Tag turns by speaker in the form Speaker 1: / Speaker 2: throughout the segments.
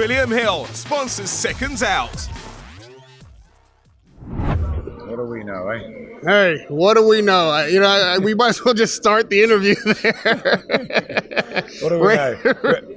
Speaker 1: William Hill sponsors Seconds Out.
Speaker 2: What do we know, eh?
Speaker 3: Hey, what do we know? We might as well just start the interview there.
Speaker 2: What do we know?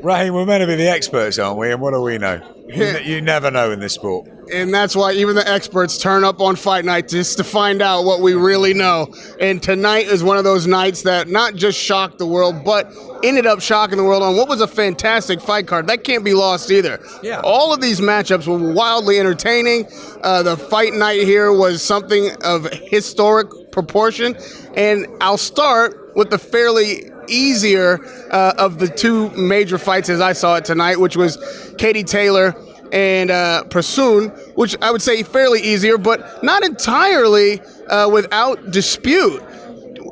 Speaker 2: Rahim, we're meant to be the experts, aren't we? And what do we know? You never know in this sport.
Speaker 3: And that's why even the experts turn up on fight night just to find out what we really know. And tonight is one of those nights that not just shocked the world, but ended up shocking the world on what was a fantastic fight card. That can't be lost either.
Speaker 2: Yeah.
Speaker 3: All of these matchups were wildly entertaining. The fight night here was something of historic proportion. And I'll start with the fairly easier of the two major fights as I saw it tonight, which was Katie Taylor and Prasun, which I would say fairly easier, but not entirely without dispute.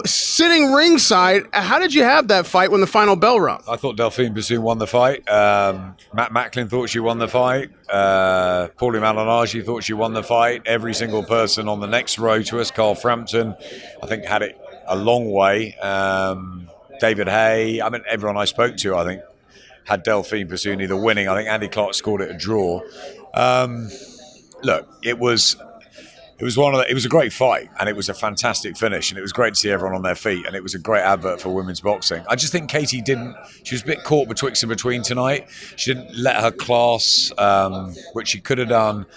Speaker 3: Sitting ringside, how did you have that fight when the final bell rung?
Speaker 2: I thought Delphine Bassoon won the fight. Matt Macklin thought she won the fight. Paulie Malignaggi thought she won the fight. Every single person on the next row to us, Carl Frampton, I think had it a long way. David Hay, I mean, everyone I spoke to, I think, had Delphine Bassoon either winning. I think Andy Clark scored it a draw. Look, it was a great fight, and it was a fantastic finish, and it was great to see everyone on their feet, and it was a great advert for women's boxing. I just think Katie she was a bit caught betwixt and between tonight. She didn't let her class, which she could have done,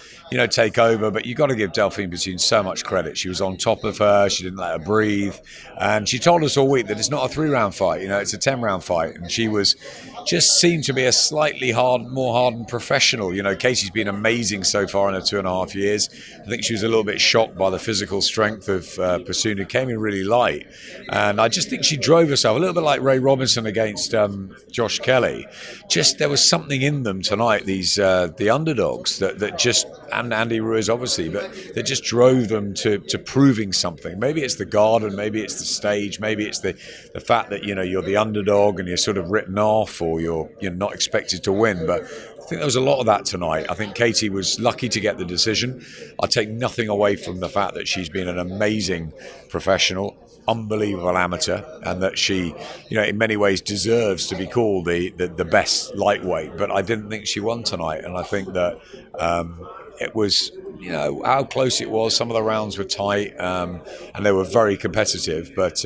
Speaker 2: take over, but you got to give Delphine Bassoon so much credit. She was on top of her, she didn't let her breathe, and she told us all week that it's not a 3-round fight, it's a 10-round fight, and she just seemed to be a slightly more hardened professional. Katie's been amazing so far in her 2.5 years. I think she was a little bit shocked by the physical strength of Prasun, who came in really light. And I just think she drove herself, a little bit like Ray Robinson against Josh Kelly. Just there was something in them tonight, the underdogs, that just, and Andy Ruiz obviously, but that just drove them to proving something. Maybe it's the garden, maybe it's the stage, maybe it's the fact that, you're the underdog and you're sort of written off, or you're not expected to win. But I think there was a lot of that tonight. I think Katie was lucky to get the decision. I take nothing away from the fact that she's been an amazing professional, unbelievable amateur, and that she, in many ways deserves to be called the best lightweight. But I didn't think she won tonight, and I think that it was, how close it was. Some of the rounds were tight, and they were very competitive, but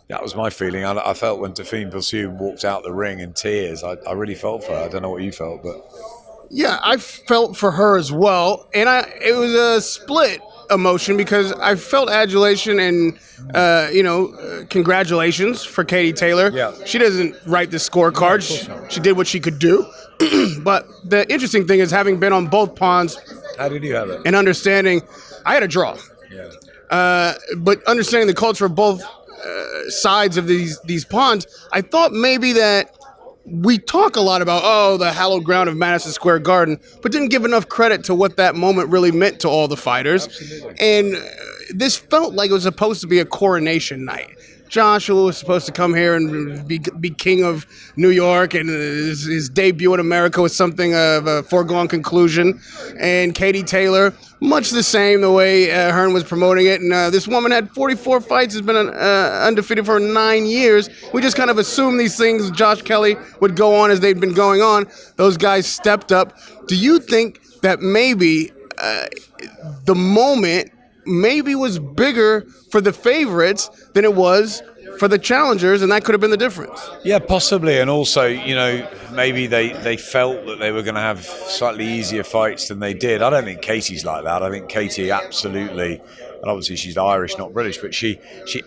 Speaker 2: that was my feeling. I felt when Delphine Bassoon walked out the ring in tears. I really felt for her. I don't know what you felt, but
Speaker 3: Yeah, I felt for her as well, and it was a split emotion because I felt adulation and congratulations for Katie Taylor.
Speaker 2: Yeah.
Speaker 3: She doesn't write the scorecard. She did what she could do. But the interesting thing is, having been on both ponds,
Speaker 2: how did you have it?
Speaker 3: and understanding, I had a draw.
Speaker 2: Yeah.
Speaker 3: But understanding the culture of both sides of these ponds, I thought maybe that we talk a lot about, the hallowed ground of Madison Square Garden, but didn't give enough credit to what that moment really meant to all the fighters.
Speaker 2: Absolutely.
Speaker 3: And this felt like it was supposed to be a coronation night. Joshua was supposed to come here and be king of New York, and his debut in America was something of a foregone conclusion. And Katie Taylor, much the same, the way Hearn was promoting it. And this woman had 44 fights, has been undefeated for 9 years. We just kind of assumed these things, Josh Kelly, would go on as they'd been going on. Those guys stepped up. Do you think that maybe the moment maybe was bigger for the favorites than it was for the challengers, and that could have been the difference?
Speaker 2: Yeah, possibly. And also, maybe they felt that they were going to have slightly easier fights than they did. I don't think Katie's like that. I think Katie absolutely, and obviously she's Irish, not British, but she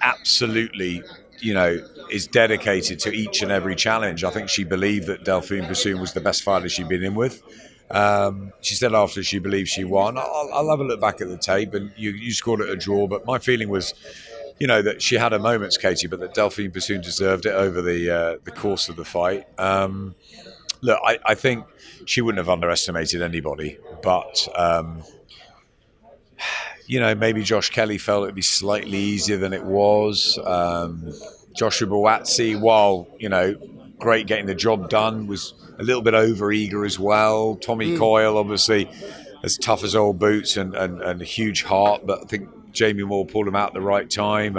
Speaker 2: absolutely, is dedicated to each and every challenge. I think she believed that Delphine Bassoon was the best fighter she'd been in with. She said after she believed she won. I'll have a look back at the tape, and you scored it a draw, but my feeling was, that she had her moments, Katie, but that Delphine Bassoon deserved it over the course of the fight. Look, I think she wouldn't have underestimated anybody, but maybe Josh Kelly felt it'd be slightly easier than it was. Joshua Buatsi, while great getting the job done, was a little bit over-eager as well. Tommy Coyle, obviously, as tough as old boots and a huge heart, but I think Jamie Moore pulled him out at the right time.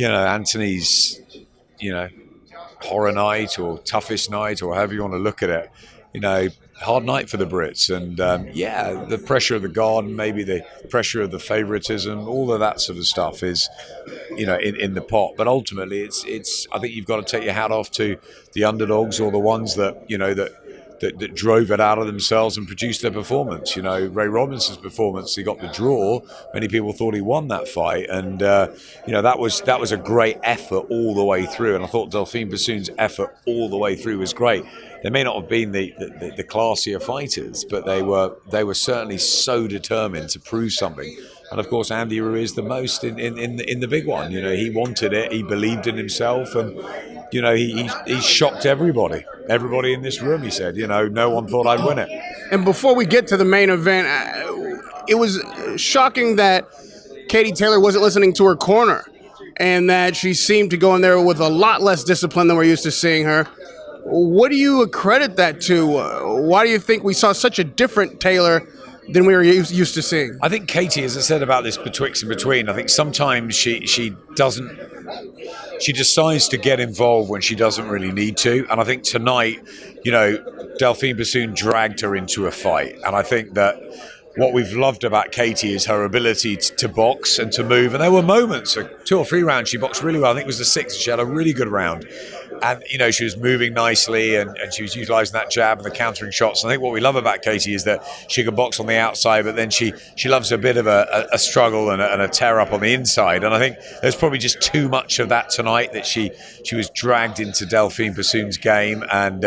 Speaker 2: Anthony's, horror night or toughest night or however you want to look at it, hard night for the Brits, and the pressure of the garden, maybe the pressure of the favouritism, all of that sort of stuff is, in the pot. But ultimately, it's. I think you've got to take your hat off to the underdogs, or the ones that that drove it out of themselves and produced their performance. Ray Robinson's performance, he got the draw. Many people thought he won that fight, and that was a great effort all the way through. And I thought Delphine Bassoon's effort all the way through was great. They may not have been the classier fighters, but they were certainly so determined to prove something. And of course, Andy Ruiz the most in the big one. He wanted it, he believed in himself, and he shocked everybody. Everybody in this room, he said, no one thought I'd win it.
Speaker 3: And before we get to the main event, it was shocking that Katie Taylor wasn't listening to her corner, and that she seemed to go in there with a lot less discipline than we're used to seeing her. What do you accredit that to? Why do you think we saw such a different Taylor than we were used to seeing?
Speaker 2: I think Katie, as I said about this betwixt and between, I think sometimes she decides to get involved when she doesn't really need to. And I think tonight, Delphine Bassoon dragged her into a fight. And I think that what we've loved about Katie is her ability to box and to move. And there were moments, 2 or 3 rounds, she boxed really well. I think it was the 6th. She had a really good round. And, she was moving nicely, and she was utilising that jab and the countering shots. And I think what we love about Katie is that she can box on the outside, but then she loves a bit of a struggle and a tear up on the inside. And I think there's probably just too much of that tonight, that she was dragged into Delphine Bassoon's game and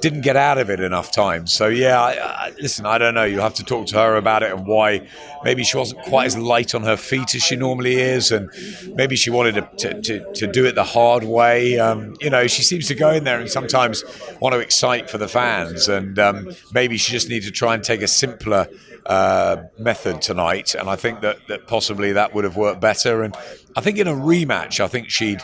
Speaker 2: didn't get out of it enough times. So, listen, I don't know. You'll have to talk to her about it and why maybe she wasn't quite as light on her feet as she normally is. And maybe she wanted to do it the hard way. She seems to go in there and sometimes want to excite for the fans, and maybe she just needs to try and take a simpler method tonight. And I think that possibly that would have worked better. And I think in a rematch, I think she'd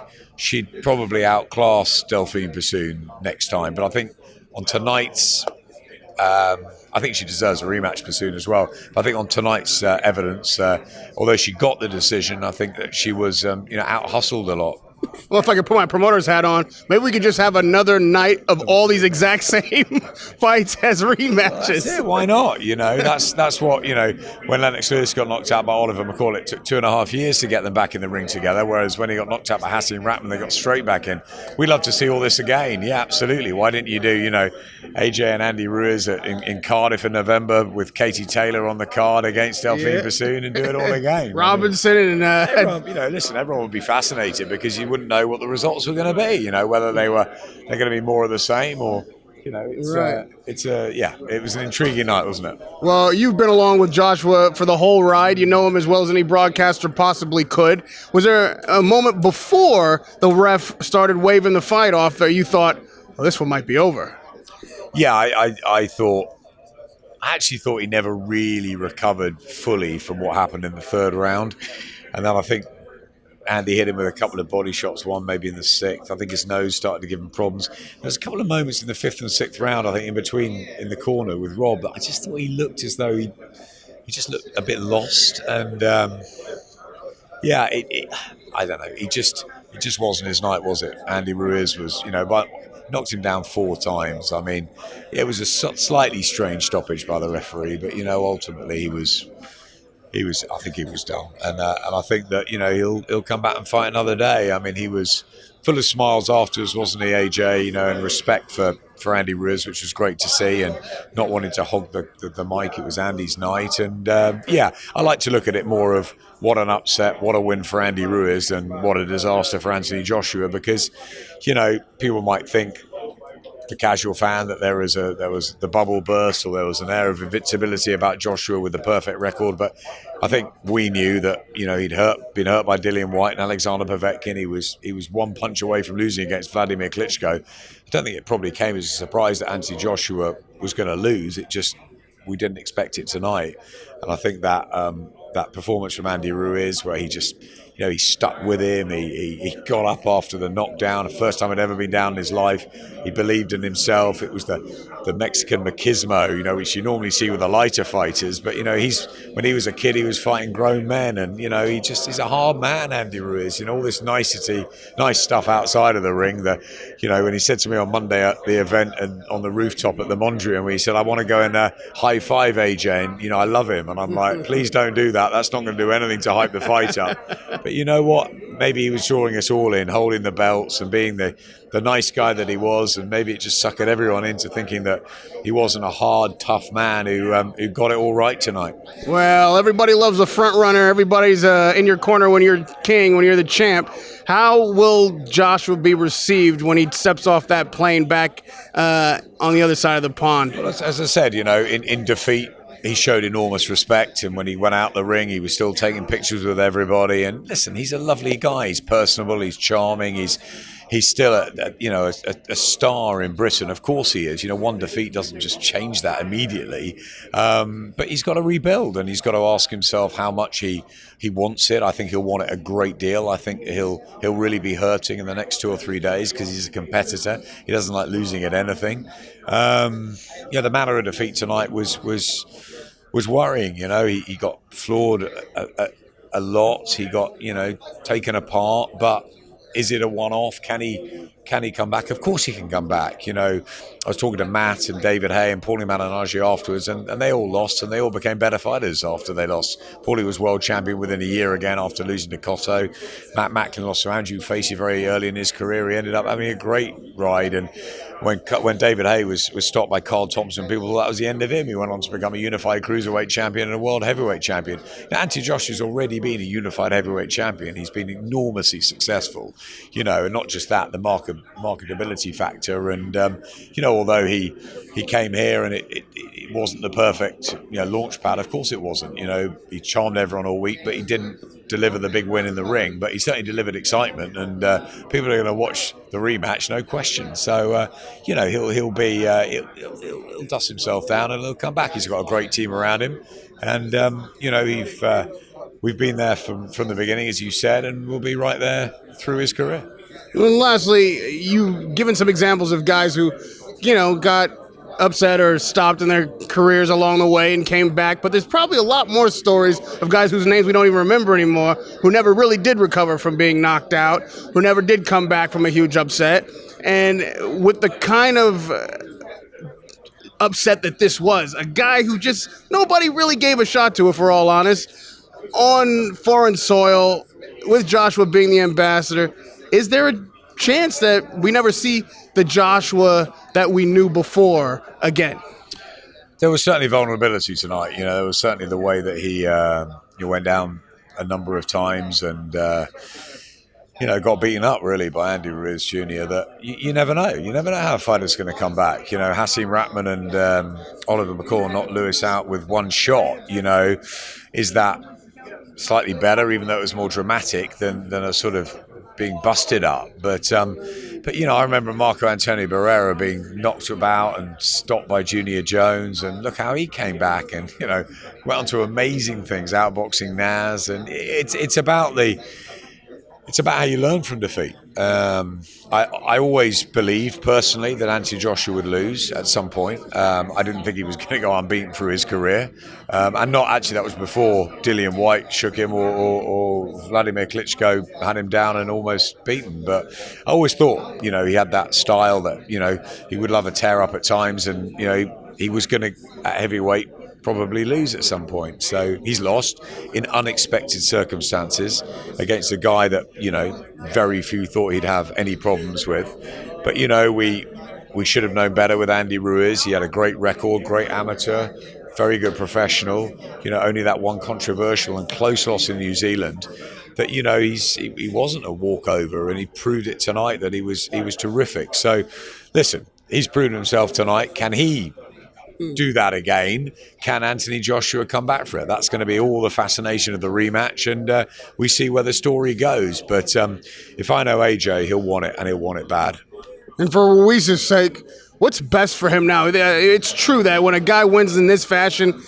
Speaker 2: probably outclass Delphine Bassoon next time. But I think on tonight's, I think she deserves a rematch Bassoon as well. But I think on tonight's evidence, although she got the decision, I think that she was out hustled a lot.
Speaker 3: Well, if I could put my promoter's hat on, maybe we could just have another night of all these exact same fights as rematches.
Speaker 2: Yeah, why not? That's what, when Lennox Lewis got knocked out by Oliver McCall, it took 2.5 years to get them back in the ring together, whereas when he got knocked out by Hasim Ratman, they got straight back in. We'd love to see all this again. Yeah, absolutely. Why didn't you do, AJ and Andy Ruiz in Cardiff in November with Katie Taylor on the card against Delphine Bassoon and do it all again?
Speaker 3: Robinson and...
Speaker 2: everyone would be fascinated, because you wouldn't know what the results were going to be, whether they're going to be more of the same, or it was an intriguing night, wasn't it?
Speaker 3: Well, you've been along with Joshua for the whole ride. You know him as well as any broadcaster possibly could. Was there a moment before the ref started waving the fight off that you thought, well, this one might be over?
Speaker 2: Yeah, I actually thought he never really recovered fully from what happened in the 3rd round. And then I think Andy hit him with a couple of body shots, one maybe in the 6th. I think his nose started to give him problems. There's a couple of moments in the 5th and 6th round, I think, in between in the corner with Rob, but I just thought he looked as though he just looked a bit lost. And I don't know. It just wasn't his night, was it? Andy Ruiz was, but knocked him down 4 times. I mean, it was a slightly strange stoppage by the referee, but ultimately he was. I think he was done, and I think that he'll come back and fight another day. I mean, he was full of smiles afterwards, wasn't he, AJ? And respect for Andy Ruiz, which was great to see, and not wanting to hog the mic. It was Andy's night, and I like to look at it more of what an upset, what a win for Andy Ruiz, and what a disaster for Anthony Joshua, because people might think, the casual fan, that there was the bubble burst, or there was an air of invincibility about Joshua with the perfect record. But I think we knew that he'd been hurt by Dillian White and Alexander Povetkin. He was one punch away from losing against Vladimir Klitschko. I don't think it probably came as a surprise that Anthony Joshua was going to lose. We didn't expect it tonight, and I think that that performance from Andy Ruiz where he just, he stuck with him. He got up after the knockdown, the first time he'd ever been down in his life. He believed in himself. It was the Mexican machismo, which you normally see with the lighter fighters. But, when he was a kid, he was fighting grown men. And, he's a hard man, Andy Ruiz. All this nicety, nice stuff outside of the ring. When he said to me on Monday at the event and on the rooftop at the Mondrian, where he said, I want to go and high five AJ. And, I love him. And I'm like, please don't do that. That's not going to do anything to hype the fight up. But you know what? Maybe he was drawing us all in, holding the belts and being the nice guy that he was, and maybe it just suckered everyone into thinking that he wasn't a hard, tough man who got it all right tonight.
Speaker 3: Well, everybody loves a front runner. Everybody's in your corner when you're king, when you're the champ. How will Joshua be received when he steps off that plane back on the other side of the pond?
Speaker 2: Well, as I said, in defeat, he showed enormous respect, and when he went out the ring, he was still taking pictures with everybody. And listen, he's a lovely guy. He's personable. He's charming. He's still a star in Britain. Of course he is. One defeat doesn't just change that immediately. But he's got to rebuild, and he's got to ask himself how much he wants it. I think he'll want it a great deal. I think he'll really be hurting in the next 2 or 3 days because he's a competitor. He doesn't like losing at anything. The manner of defeat tonight was worrying. He got floored a lot. He got taken apart. But is it a one-off? Can he come back? Of course he can come back. I was talking to Matt and David Hay and Paulie Malignaggi afterwards, and they all lost, and they all became better fighters after they lost. Paulie was world champion within a year again after losing to Cotto. Matt Macklin lost to Andrew Facey very early in his career. He ended up having a great ride, and when David Hay was stopped by Carl Thompson, people thought that was the end of him. He went on to become a unified cruiserweight champion and a world heavyweight champion. Now, Anthony Joshua's already been a unified heavyweight champion. He's been enormously successful, and not just that, the marketability factor. And, although he came here and it wasn't the perfect, launch pad, of course it wasn't. He charmed everyone all week, but he didn't deliver the big win in the ring, but he certainly delivered excitement, and people are going to watch the rematch, no question. So he'll dust himself down and he'll come back. He's got a great team around him, and we've been there from the beginning, as you said, and we'll be right there through his career.
Speaker 3: And lastly, you've given some examples of guys who got upset or stopped in their careers along the way and came back, but there's probably a lot more stories of guys whose names we don't even remember anymore, who never really did recover from being knocked out, who never did come back from a huge upset. And with the kind of upset that this was, a guy who just nobody really gave a shot to, if we're all honest, on foreign soil, with Joshua being the ambassador, is there a chance that we never see the Joshua that we knew before again?
Speaker 2: There was certainly vulnerability tonight. There was certainly the way that he went down a number of times and got beaten up really by Andy Ruiz Jr. That you never know. You never know how a fighter's going to come back. Hasim Ratman and Oliver McCall knocked Lewis out with one shot. Is that slightly better, even though it was more dramatic than a sort of being busted up? But I remember Marco Antonio Barrera being knocked about and stopped by Junior Jones, and look how he came back and went on to amazing things, outboxing Naz, and it's about how you learn from defeat. I always believed personally that Anthony Joshua would lose at some point. I didn't think he was going to go unbeaten through his career. And not actually, that was before Dillian White shook him or Vladimir Klitschko had him down and almost beaten. But I always thought, he had that style that, he would love a tear up at times, and, he was going to, at heavyweight, probably lose at some point. So he's lost in unexpected circumstances against a guy that, very few thought he'd have any problems with. But, we should have known better with Andy Ruiz. He had a great record, great amateur, very good professional. Only that one controversial and close loss in New Zealand. That, he wasn't a walkover, and he proved it tonight that he was terrific. So, listen, he's proven himself tonight. Can he do that again? Can Anthony Joshua come back for it? That's going to be all the fascination of the rematch, and we see where the story goes. But if I know AJ, he'll want it, and he'll want it bad.
Speaker 3: And for Ruiz's sake, what's best for him now? It's true that when a guy wins in this fashion,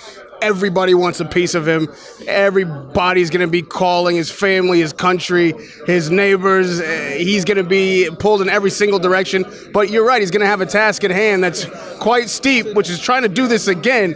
Speaker 3: everybody wants a piece of him. Everybody's going to be calling his family, his country, his neighbors. He's going to be pulled in every single direction. But you're right, he's going to have a task at hand that's quite steep, which is trying to do this again.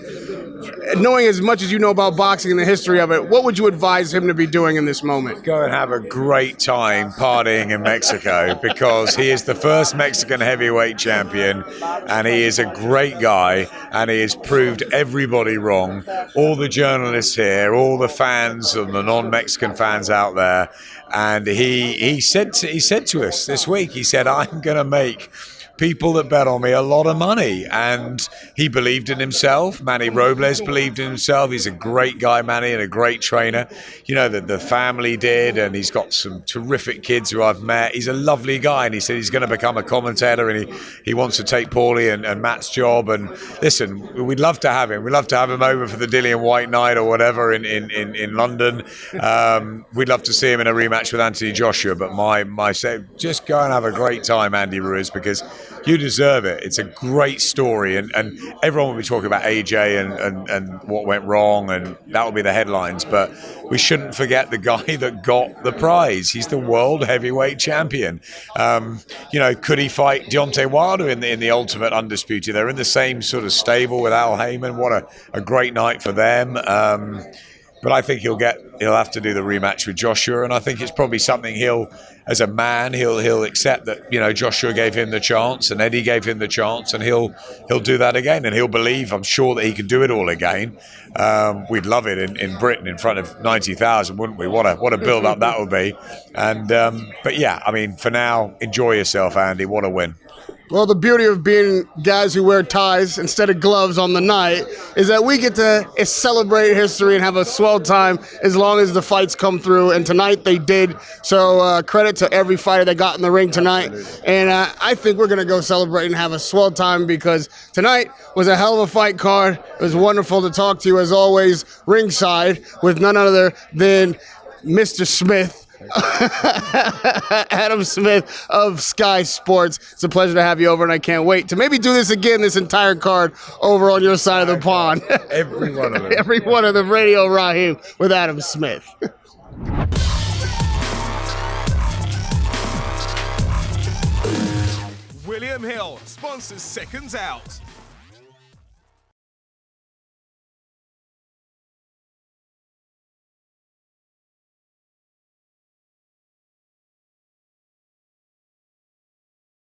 Speaker 3: Knowing as much as you know about boxing and the history of it, what would you advise him to be doing in this moment?
Speaker 2: Go and have a great time partying in Mexico, because he is the first Mexican heavyweight champion, and he is a great guy, and he has proved everybody wrong. All the journalists here, all the fans and the non-Mexican fans out there, and he said to us this week, he said, I'm going to make people that bet on me a lot of money, and he believed in himself. Manny Robles believed in himself. He's a great guy, Manny, and a great trainer. You know, the family did, and he's got some terrific kids who I've met. He's a lovely guy, and he said he's going to become a commentator, and he wants to take Paulie and Matt's job. And listen, we'd love to have him. We'd love to have him over for the Dillian White night or whatever in London. We'd love to see him in a rematch with Anthony Joshua, but my say, just go and have a great time, Andy Ruiz, because you deserve it. It's a great story, and everyone will be talking about AJ and what went wrong, and that will be the headlines. But we shouldn't forget the guy that got the prize. He's the world heavyweight champion. Could he fight Deontay Wilder in the Ultimate Undisputed? They're in the same sort of stable with Al Heyman. What a great night for them. But I think he'll have to do the rematch with Joshua, and I think it's probably something as a man, he'll accept that, Joshua gave him the chance and Eddie gave him the chance, and he'll do that again, and he'll believe, I'm sure, that he can do it all again. We'd love it in Britain in front of 90,000, wouldn't we? What a build up that would be. And but yeah, I mean, for now, enjoy yourself, Andy. What a win.
Speaker 3: Well, the beauty of being guys who wear ties instead of gloves on the night is that we get to celebrate history and have a swell time as long as the fights come through. And tonight they did. So credit to every fighter that got in the ring tonight. Absolutely. And I think we're going to go celebrate and have a swell time, because tonight was a hell of a fight card. It was wonderful to talk to you, as always, ringside with none other than Mr. Smith. Adam Smith of Sky Sports. It's a pleasure to have you over, and I can't wait to maybe do this again, this entire card over on your side of the pond.
Speaker 2: Every one of them.
Speaker 3: Every one of them. Radio Rahim with Adam Smith.
Speaker 1: William Hill sponsors Seconds Out.